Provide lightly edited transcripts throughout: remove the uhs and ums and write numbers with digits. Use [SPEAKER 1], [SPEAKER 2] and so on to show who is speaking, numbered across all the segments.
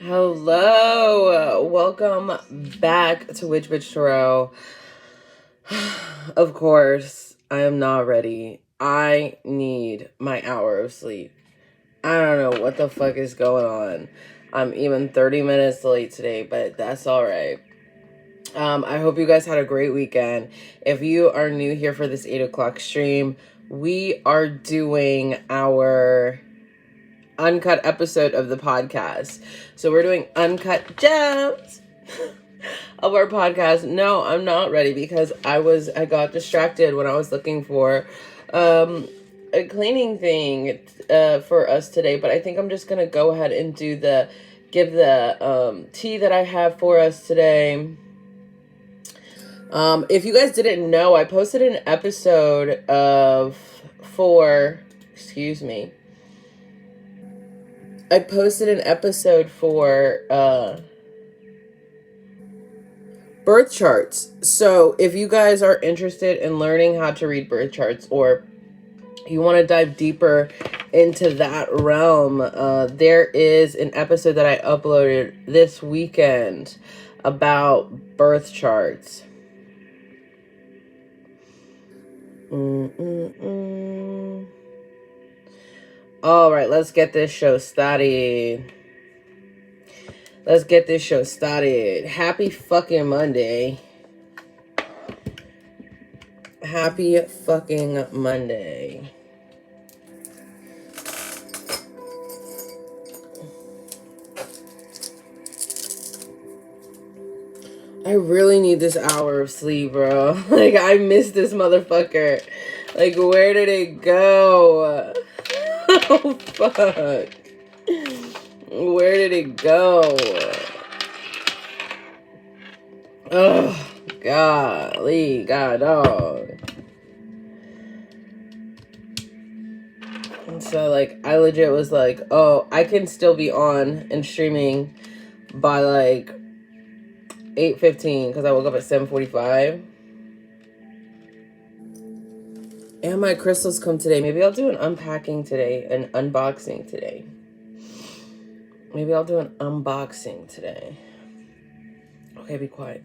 [SPEAKER 1] Hello, welcome back to Witch Bitch Tarot. Of course, I am not ready. I need my hour of sleep. I don't know what the fuck is going on. I'm even 30 minutes late today, but that's all right. I hope you guys had a great weekend. If you are new here for this 8 o'clock stream, we are doing our uncut episode of the podcast. So we're doing uncut gems of our podcast. No, I'm not ready because I got distracted when I was looking for a cleaning thing for us today, but I think I'm just gonna go ahead and give the tea that I have for us today. If you guys didn't know, I posted an episode for birth charts. So if you guys are interested in learning how to read birth charts, or you want to dive deeper into that realm, there is an episode that I uploaded this weekend about birth charts. All right, let's get this show started. Happy fucking Monday. Happy fucking Monday. I really need this hour of sleep, bro. Like, I miss this motherfucker. Like, where did it go? Oh, fuck. Where did it go? Oh, golly, god dog. And so, like, I legit was like, oh, I can still be on and streaming by, like, 8:15, because I woke up at 7:45. And my crystals come today. Maybe I'll do an unpacking today, an unboxing today. Okay, be quiet.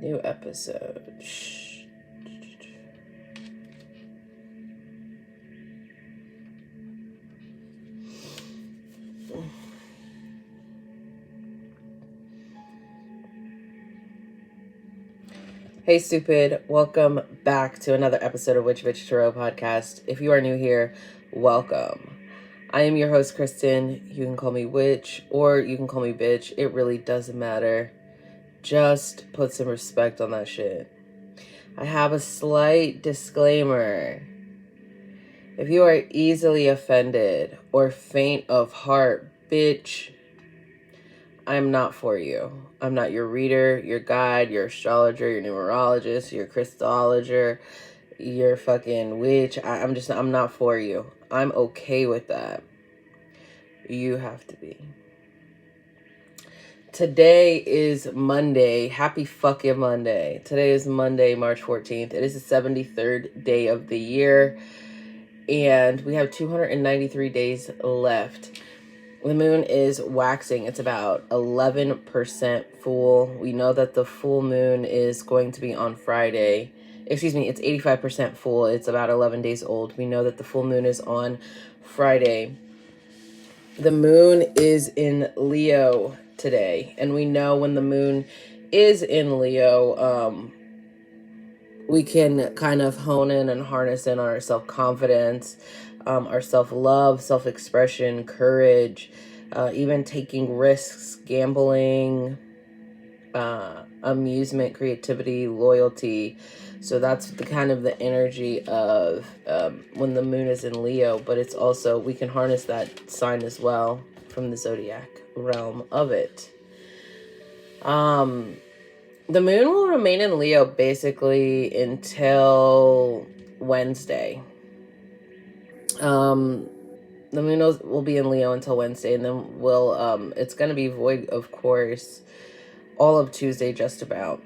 [SPEAKER 1] New episode. Shh. Hey, stupid. Welcome back to another episode of Witch Bitch Tarot podcast. If you are new here, welcome. I am your host, Kristen. You can call me Witch or you can call me Bitch. It really doesn't matter. Just put some respect on that shit. I have a slight disclaimer. If you are easily offended or faint of heart, bitch, I'm not for you. I'm not your reader, your guide, your astrologer, your numerologist, your crystallologer, your fucking witch. I'm not for you. I'm okay with that. You have to be. Today is Monday. Happy fucking Monday. Today is Monday, March 14th. It is the 73rd day of the year, and we have 293 days left. The moon is waxing. It's about 11% full. We know that the full moon is going to be on Friday. It's 85% full. It's about 11 days old. We know that the full moon is on Friday. The moon is in Leo today. And we know when the moon is in Leo, we can kind of hone in and harness in on our self-confidence, our self-love, self-expression, courage, even taking risks, gambling, amusement, creativity, loyalty. So that's the kind of the energy of when the moon is in Leo, but it's also, we can harness that sign as well from the zodiac realm of it. The moon will remain in Leo basically until Wednesday. The moon will be in Leo until Wednesday, and then it's going to be void, of course, all of Tuesday, just about.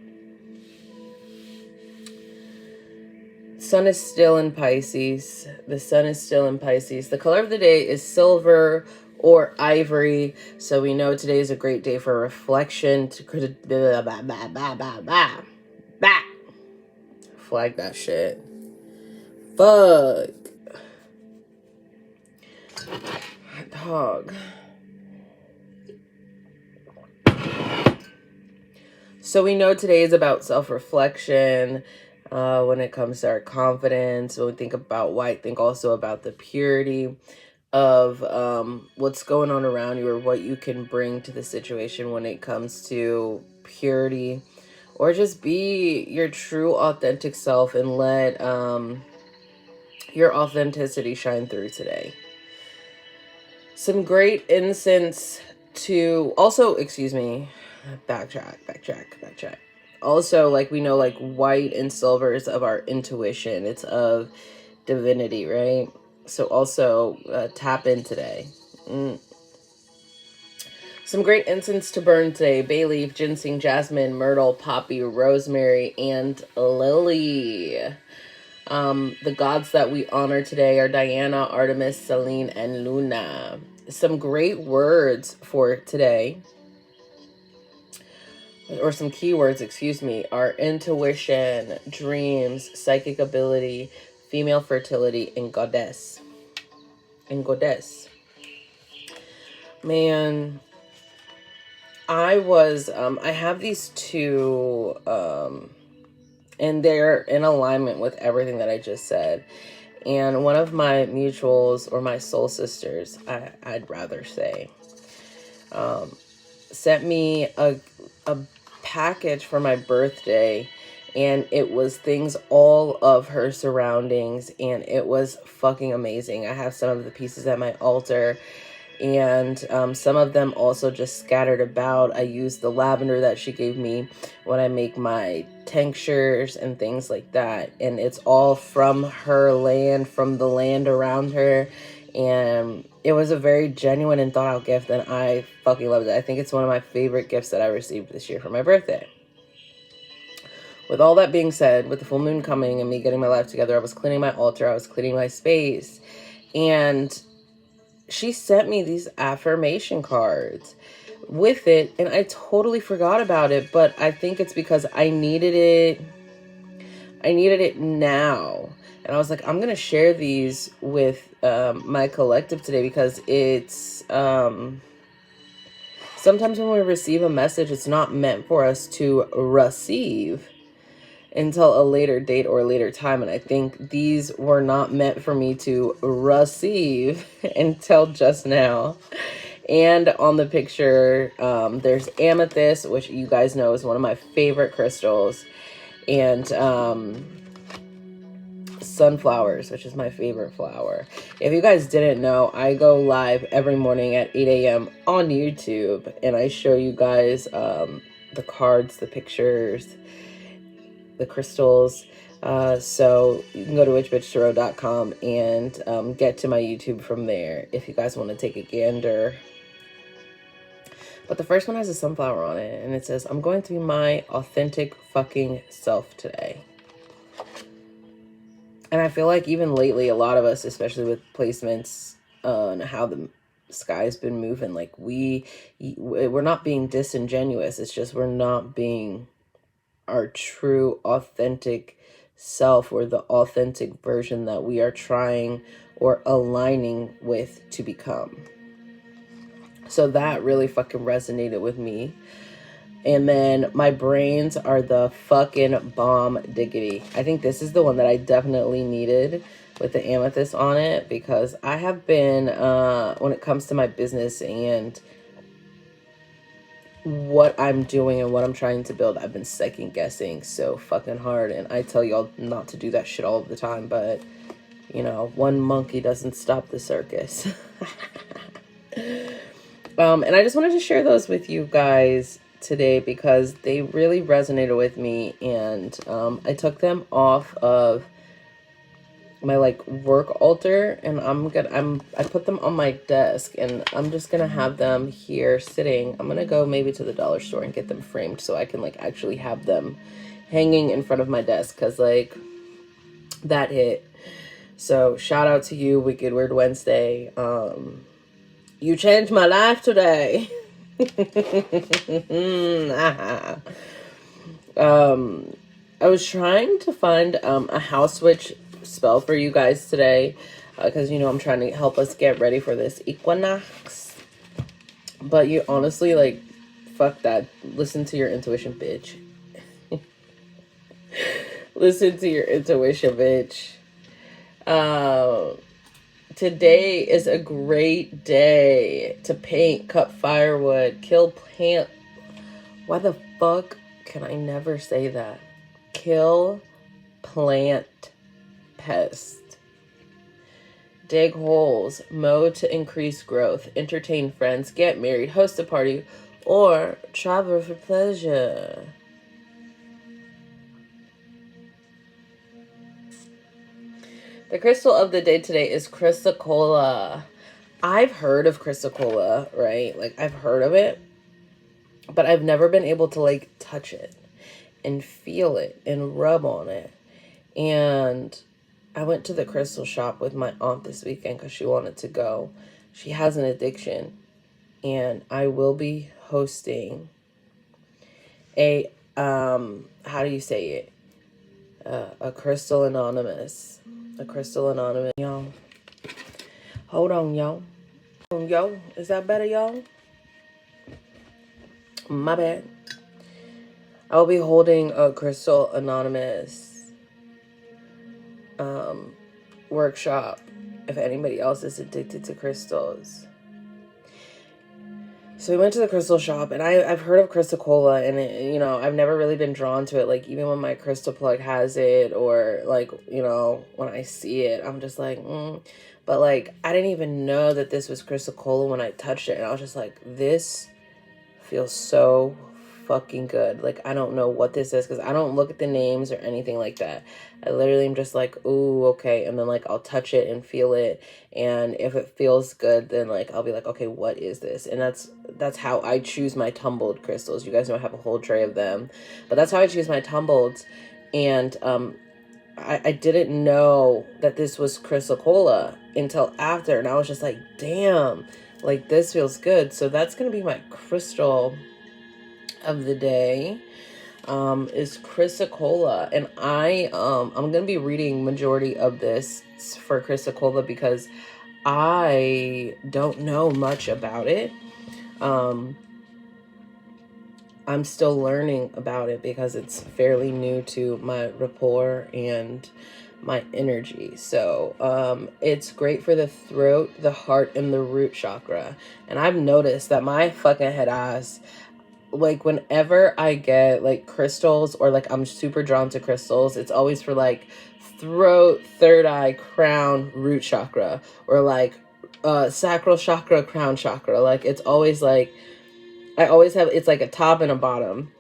[SPEAKER 1] sun is still in Pisces. The sun is still in Pisces. The color of the day is silver or ivory. So we know today is a great day for reflection. Flag that shit. Fuck. Dog. So we know today is about self-reflection. When it comes to our confidence, when we think about white, think also about the purity of what's going on around you, or what you can bring to the situation when it comes to purity, or just be your true authentic self and let your authenticity shine through today. Some great incense to also, excuse me, backtrack. Also, like, we know, like, white and silver is of our intuition. It's of divinity, right? So also tap in today. Some great incense to burn today: bay leaf, ginseng, jasmine, myrtle, poppy, rosemary, and lily. The gods that we honor today are Diana, Artemis, Selene, and Luna. Some great words for today, or some keywords, excuse me, are intuition, dreams, psychic ability, female fertility, and goddess. Man, I have these two, and they're in alignment with everything that I just said. And one of my mutuals, or my soul sisters, I'd rather say, sent me a package for my birthday, and it was things all of her surroundings, and it was fucking amazing. I have some of the pieces at my altar, and some of them also just scattered about. I use the lavender that she gave me when I make my tinctures and things like that, and it's all from her land, from the land around her. And it was a very genuine and thought out gift, and I fucking loved it. I think it's one of my favorite gifts that I received this year for my birthday. With all that being said, with the full moon coming and me getting my life together, I was cleaning my altar, I was cleaning my space, and she sent me these affirmation cards with it, and I totally forgot about it, but I think it's because I needed it now. And I was like, I'm going to share these with my collective today, because it's sometimes when we receive a message, it's not meant for us to receive until a later date or a later time. And I think these were not meant for me to receive until just now. And on the picture, there's amethyst, which you guys know is one of my favorite crystals, and sunflowers, which is my favorite flower. If you guys didn't know, I go live every morning at 8 a.m. on YouTube, and I show you guys the cards, the pictures, the crystals. So you can go to witchbitchtarot.com and get to my YouTube from there if you guys want to take a gander. But the first one has a sunflower on it, and it says, I'm going to be my authentic fucking self today. And I feel like even lately, a lot of us, especially with placements and how the sky's been moving, like we're not being disingenuous. It's just we're not being our true authentic self, or the authentic version that we are trying or aligning with to become. So that really fucking resonated with me. And then my brains are the fucking bomb diggity. I think this is the one that I definitely needed with the amethyst on it, because I have been, when it comes to my business and what I'm doing and what I'm trying to build, I've been second guessing so fucking hard. And I tell y'all not to do that shit all the time, but you know, one monkey doesn't stop the circus. And I just wanted to share those with you guys today because they really resonated with me, and I took them off of my like work altar, and I put them on my desk, and I'm just gonna have them here sitting. I'm gonna go maybe to the dollar store and get them framed so I can like actually have them hanging in front of my desk, because like that hit. So shout out to you, Wicked Weird Wednesday. You changed my life today. I was trying to find a house switch spell for you guys today, because I'm trying to help us get ready for this equinox. But you honestly, like, fuck that. Listen to your intuition, bitch. Listen to your intuition, bitch. Today is a great day to paint, cut firewood, kill plant. Why the fuck can I never say that? Kill plant pest. Dig holes, mow to increase growth, entertain friends, get married, host a party, or travel for pleasure. The crystal of the day today is Chrysocola. I've heard of Chrysocola, right? Like, I've heard of it, but I've never been able to, like, touch it and feel it and rub on it. And I went to the crystal shop with my aunt this weekend because she wanted to go. She has an addiction. And I will be hosting a, how do you say it? A Crystal Anonymous. A Crystal Anonymous. Y'all. Hold on, y'all. Yo, is that better, y'all? My bad. I'll be holding a Crystal Anonymous workshop if anybody else is addicted to crystals. So we went to the crystal shop, and I've heard of Chrysocola, and it, I've never really been drawn to it. Like, even when my crystal plug has it, or like, when I see it, I'm just like, But like, I didn't even know that this was Chrysocola when I touched it, and I was just like, this feels so fucking good. Like, I don't know what this is, because I don't look at the names or anything like that. I literally am just like, ooh, okay. And then, like, I'll touch it and feel it, and if it feels good, then, like, I'll be like, okay, what is this? And that's how I choose my tumbled crystals. You guys know I have a whole tray of them, but that's how I choose my tumbleds. And I didn't know that this was Chrysocola until after, and I was just like, damn, like, this feels good. So that's gonna be my crystal of the day, is Chrysocola. And I'm gonna be reading majority of this for Chrysocola because I don't know much about it. I'm still learning about it because it's fairly new to my rapport and my energy. So it's great for the throat, the heart, and the root chakra. And I've noticed that my fucking head ass, like, whenever I get like crystals, or like I'm super drawn to crystals, it's always for like throat, third eye, crown, root chakra, or like sacral chakra, crown chakra. Like, it's always like, I always have, it's like a top and a bottom.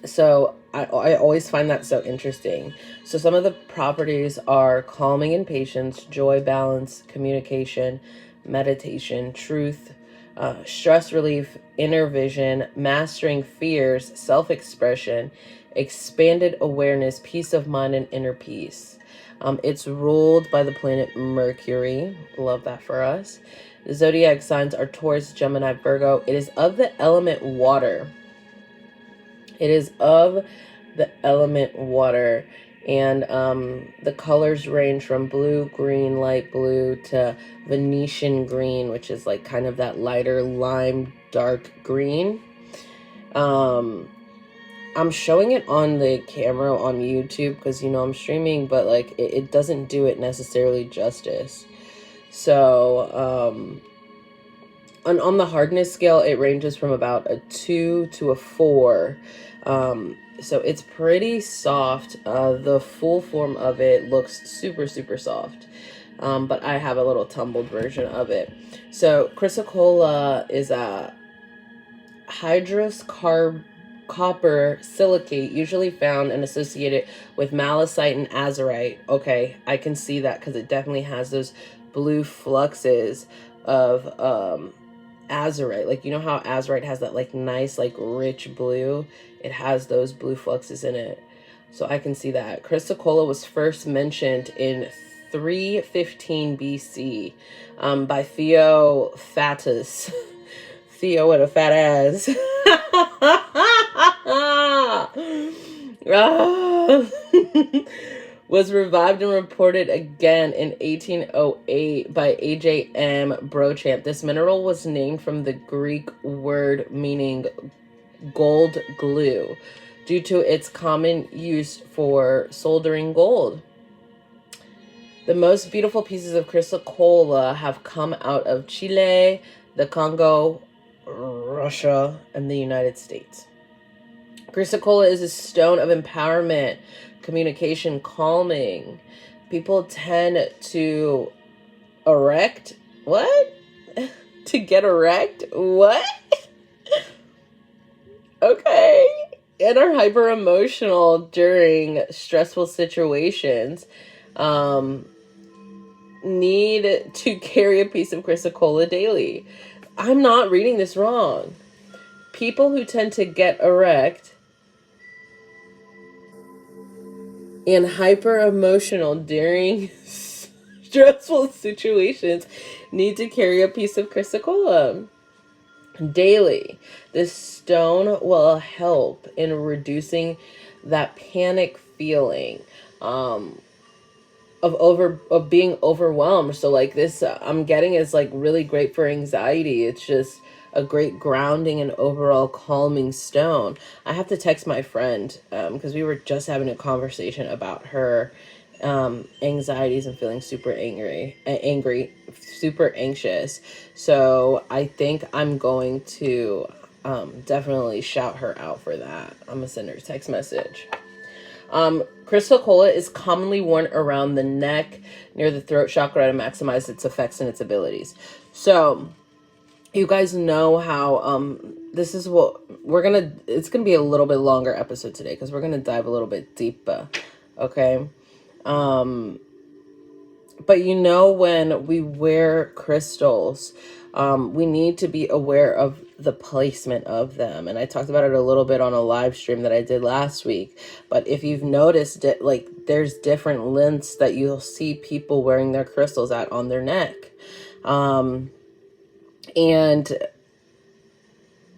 [SPEAKER 1] So I always find that so interesting. So some of the properties are calming and patience, joy, balance, communication, meditation, truth, stress relief, inner vision, mastering fears, self-expression, expanded awareness, peace of mind, and inner peace. It's ruled by the planet Mercury. Love that for us. The zodiac signs are Taurus, Gemini, Virgo. It is of the element water. It is of the element water. And the colors range from blue, green, light blue, to Venetian green, which is like kind of that lighter lime dark green. I'm showing it on the camera on YouTube because, I'm streaming, but like it doesn't do it necessarily justice. So on the hardness scale, it ranges from about a 2 to a 4. So it's pretty soft. The full form of it looks super, super soft. But I have a little tumbled version of it. So Chrysocola is a hydrous copper silicate, usually found and associated with malachite and azurite. Okay, I can see that because it definitely has those blue fluxes of azurite. Like, you know how azurite has that like nice, like rich blue? It has those blue fluxes in it. So I can see that. Chrysocola was first mentioned in 315 BC by Theophatus. Theo with a fat ass. Was revived and reported again in 1808 by A.J.M. Brochamp. This mineral was named from the Greek word meaning gold glue due to its common use for soldering gold. The most beautiful pieces of Chrysocola have come out of Chile, the Congo, Russia, and the United States. Chrysocola is a stone of empowerment, communication, calming. People tend to erect. What? To get erect? What? Okay. And are hyper emotional during stressful situations. Need to carry a piece of Chrysocola daily. I'm not reading this wrong. People who tend to get erect and hyper emotional during stressful situations need to carry a piece of Chrysocola daily. This stone will help in reducing that panic feeling of being overwhelmed. So like this I'm getting is like really great for anxiety. It's just a great grounding and overall calming stone. I have to text my friend because we were just having a conversation about her anxieties and feeling super angry, super anxious. So I think I'm going to definitely shout her out for that. I'm gonna send her a text message. Chrysocola is commonly worn around the neck near the throat chakra to maximize its effects and its abilities. So you guys know how this is what it's gonna be a little bit longer episode today because we're gonna dive a little bit deeper. Okay. But you know, when we wear crystals, we need to be aware of the placement of them. And I talked about it a little bit on a live stream that I did last week. But if you've noticed it, like there's different lengths that you'll see people wearing their crystals at on their neck. And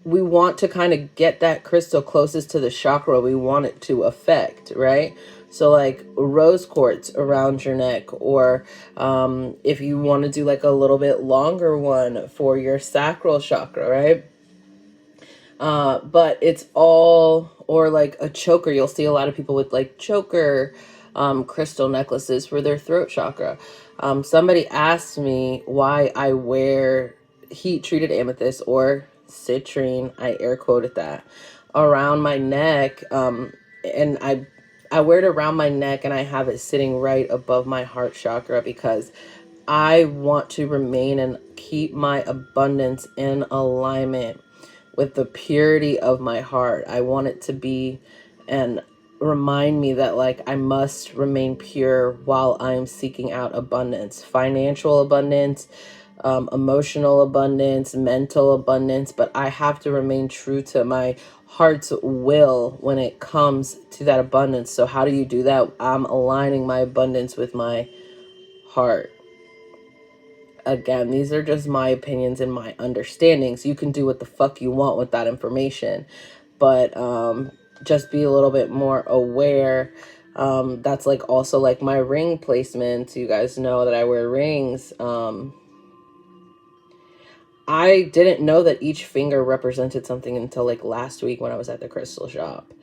[SPEAKER 1] we want to kind of get that crystal closest to the chakra we want it to affect, right? So like rose quartz around your neck, or if you want to do like a little bit longer one for your sacral chakra, right? But it's all, or like a choker. You'll see a lot of people with like choker crystal necklaces for their throat chakra. Somebody asked me why I wear heat treated amethyst or citrine, I air quoted that, around my neck. And I wear it around my neck and I have it sitting right above my heart chakra because I want to remain and keep my abundance in alignment with the purity of my heart. I want it to be and remind me that like I must remain pure while I'm seeking out abundance, financial abundance, emotional abundance, mental abundance, but I have to remain true to my heart's will when it comes to that abundance. So how do you do that? I'm aligning my abundance with my heart. Again, these are just my opinions and my understandings. You can do what the fuck you want with that information, but just be a little bit more aware. That's like also like my ring placement. You guys know that I wear rings. I didn't know that each finger represented something until like last week when I was at the crystal shop.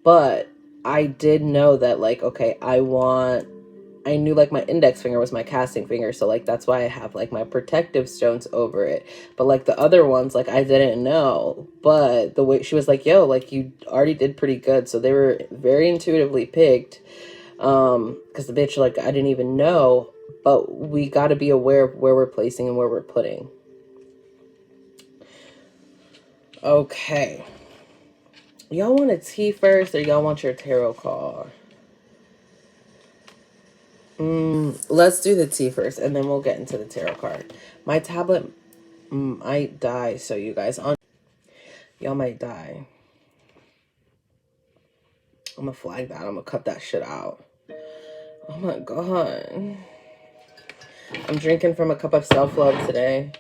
[SPEAKER 1] But I did know that like, okay, I knew like my index finger was my casting finger. So like, that's why I have like my protective stones over it. But like the other ones, like I didn't know. But the way she was like, yo, like you already did pretty good. So they were very intuitively picked. Because the bitch, like I didn't even know. But we got to be aware of where we're placing and where we're putting. Okay. Y'all want a tea first or y'all want your tarot card? Let's do the tea first and then we'll get into the tarot card. My tablet might die, so you guys, y'all might die. I'm gonna flag that. I'm gonna cut that shit out. Oh my god. I'm drinking from a cup of self-love today.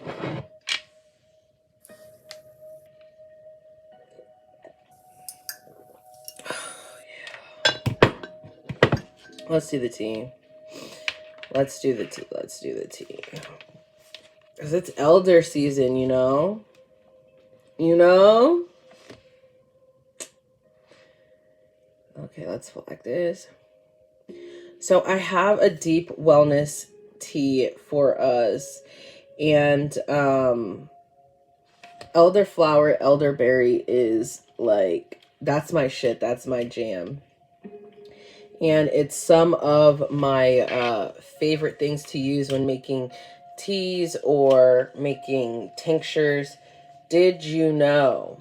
[SPEAKER 1] Let's do the tea. Let's do the tea. Let's do the tea. Because it's elder season, you know? You know? Okay, let's flag this. So I have a deep wellness tea for us. And elderflower, elderberry is like, that's my shit. That's my jam. And it's some of my favorite things to use when making teas or making tinctures. Did you know,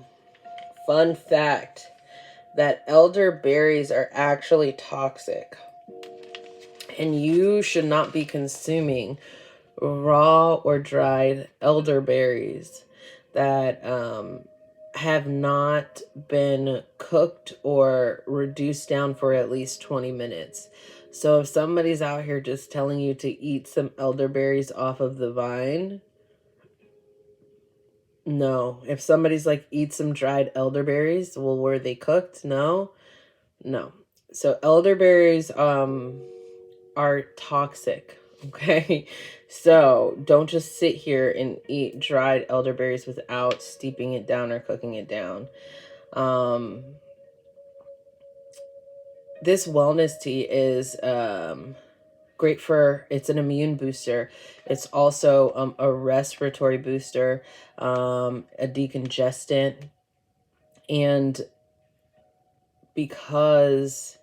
[SPEAKER 1] fun fact, that elderberries are actually toxic? And you should not be consuming raw or dried elderberries that have not been cooked or reduced down for at least 20 minutes. So if somebody's out here just telling you to eat some elderberries off of the vine, no. If somebody's like, eat some dried elderberries, well, were they cooked? No. So elderberries are toxic. Okay, so don't just sit here and eat dried elderberries without steeping it down or cooking it down. This wellness tea is great for, it's an immune booster. It's also a respiratory booster, a decongestant. And because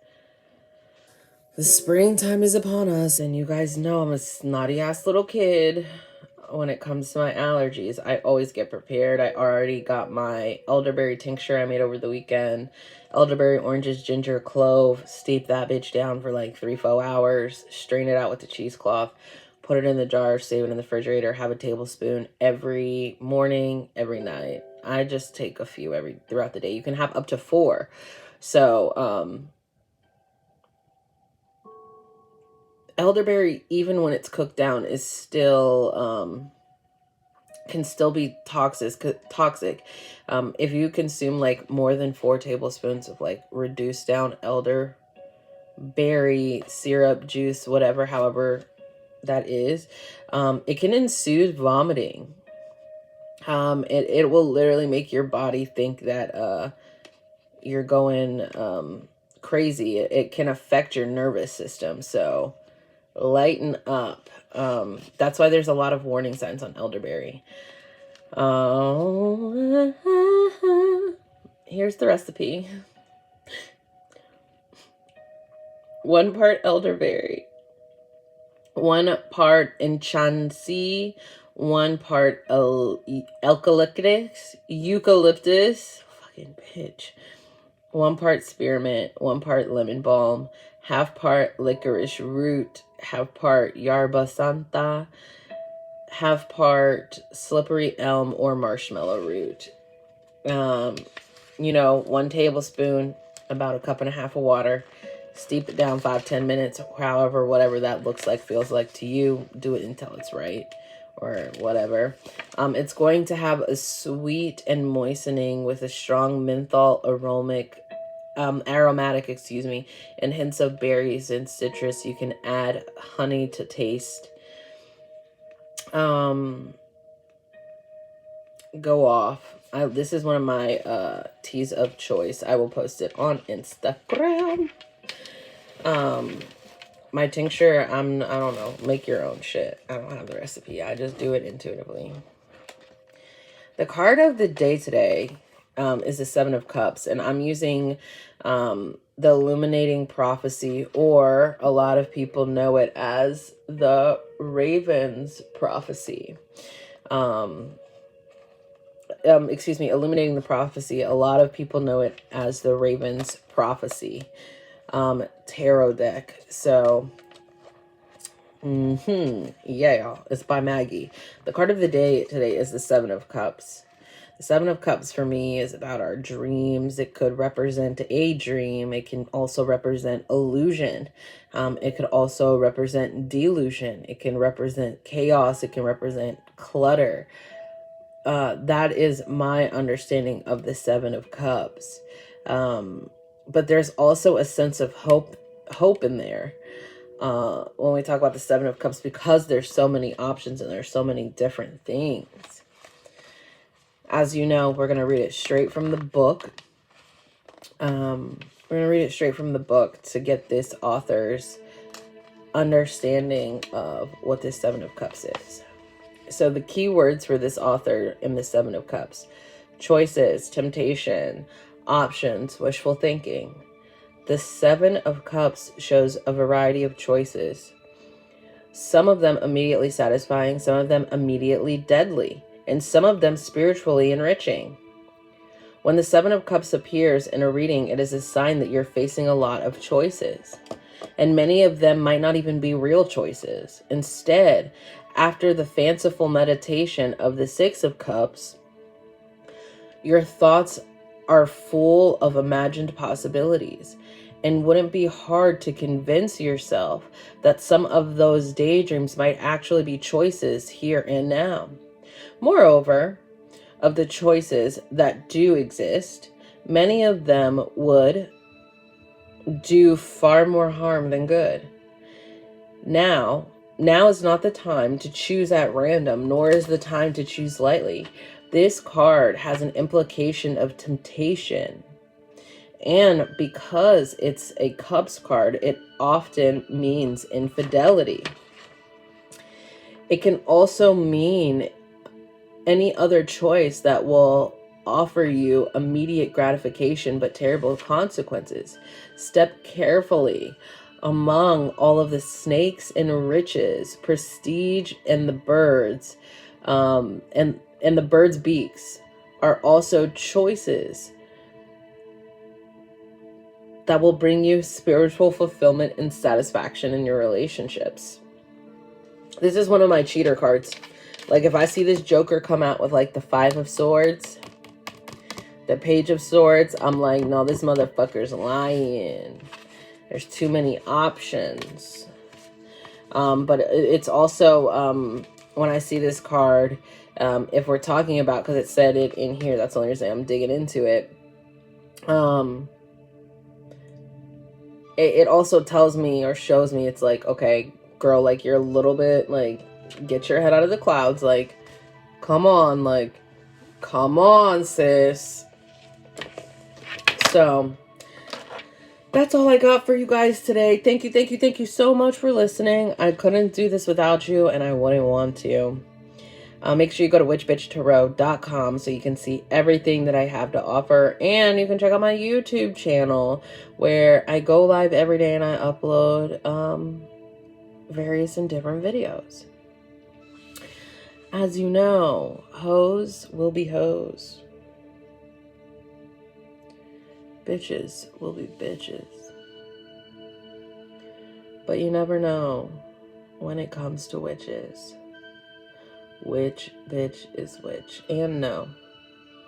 [SPEAKER 1] the springtime is upon us, and you guys know I'm a snotty ass little kid when it comes to my allergies, I always get prepared. I already got my elderberry tincture I made over the weekend. Elderberry, oranges, ginger, clove. Steep that bitch down for like 3-4 hours. Strain it out with the cheesecloth. Put it in the jar, save it in the refrigerator. Have a tablespoon every morning, every night. I just take a few throughout the day. You can have up to 4. So, elderberry, even when it's cooked down, is still can still be toxic. If you consume like more than 4 tablespoons of like reduced down elderberry syrup, juice, whatever, however that is, it can ensue vomiting. It will literally make your body think that you're going crazy. It can affect your nervous system. So lighten up. That's why there's a lot of warning signs on elderberry. Here's the recipe. 1 part elderberry, 1 part enchancy, 1 part eucalyptus, fucking bitch, 1 part spearmint, 1 part lemon balm, half part licorice root, half part yerba santa, half part slippery elm or marshmallow root. 1 tablespoon, about 1.5 cups of water. Steep it down 5-10 minutes, however, whatever that looks like, feels like to you. Do it until it's right, or whatever. It's going to have a sweet and moistening with a strong menthol aromatic, and hints of berries and citrus. You can add honey to taste. Go off. This is one of my teas of choice. I will post it on Instagram. My tincture, I don't know, make your own shit. I don't have the recipe. I just do it intuitively. The card of the day today is the 7 of Cups, and I'm using the Illuminating Prophecy, or a lot of people know it as the Raven's Prophecy. Illuminating the Prophecy. A lot of people know it as the Raven's Prophecy tarot deck. So yeah, y'all, it's by Maggie. The card of the day today is the 7 of Cups. The Seven of Cups for me is about our dreams. It could represent a dream. It can also represent illusion. It could also represent delusion. It can represent chaos. It can represent clutter. That is my understanding of the Seven of Cups. But there's also a sense of hope in there. When we talk about the Seven of Cups, because there's so many options and there's so many different things. As you know, we're going to read it straight from the book. We're going to read it straight from the book to get this author's understanding of what this Seven of Cups is. So the key words for this author in the Seven of Cups: choices, temptation, options, wishful thinking. The Seven of Cups shows a variety of choices. Some of them immediately satisfying, some of them immediately deadly, and some of them spiritually enriching. When the Seven of Cups appears in a reading, it is a sign that you're facing a lot of choices. And many of them might not even be real choices. Instead, after the fanciful meditation of the Six of Cups, your thoughts are full of imagined possibilities. And wouldn't be hard to convince yourself that some of those daydreams might actually be choices here and now. Moreover, of the choices that do exist, many of them would do far more harm than good. Now is not the time to choose at random, nor is the time to choose lightly. This card has an implication of temptation. And because it's a Cups card, it often means infidelity. It can also mean any other choice that will offer you immediate gratification but terrible consequences. Step carefully among all of the snakes and riches, prestige, and the birds, and the birds' beaks are also choices that will bring you spiritual fulfillment and satisfaction in your relationships. This is one of my cheater cards. Like, if I see this Joker come out with, like, the Five of Swords, the Page of Swords, I'm like, no, this motherfucker's lying. There's too many options. But it's also, when I see this card, if we're talking about, because it said it in here, that's the only reason I'm digging into it. It also tells me or shows me, it's like, okay, girl, like, you're a little bit, like, get your head out of the clouds. Like, come on, sis. So, that's all I got for you guys today. Thank you so much for listening. I couldn't do this without you, and I wouldn't want to. Make sure you go to witchbitchtarot.com so you can see everything that I have to offer. And you can check out my YouTube channel where I go live every day and I upload various and different videos. As you know, hoes will be hoes. Bitches will be bitches. But you never know when it comes to witches. Which bitch is which? And no,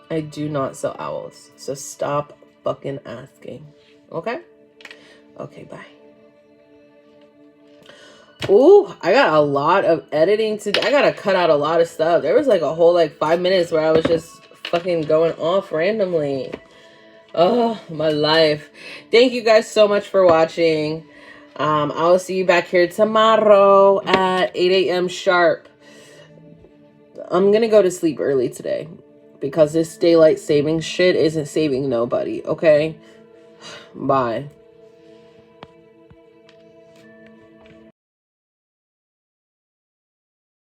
[SPEAKER 1] I do not sell owls. So stop fucking asking. Okay? Okay, bye. Ooh, I got a lot of editing to do. I gotta cut out a lot of stuff. There was like a whole 5 minutes where I was just fucking going off randomly. Oh, my life. Thank you guys so much for watching. I will see you back here tomorrow at 8 a.m. sharp. I'm gonna go to sleep early today because this daylight savings shit isn't saving nobody, okay? Bye.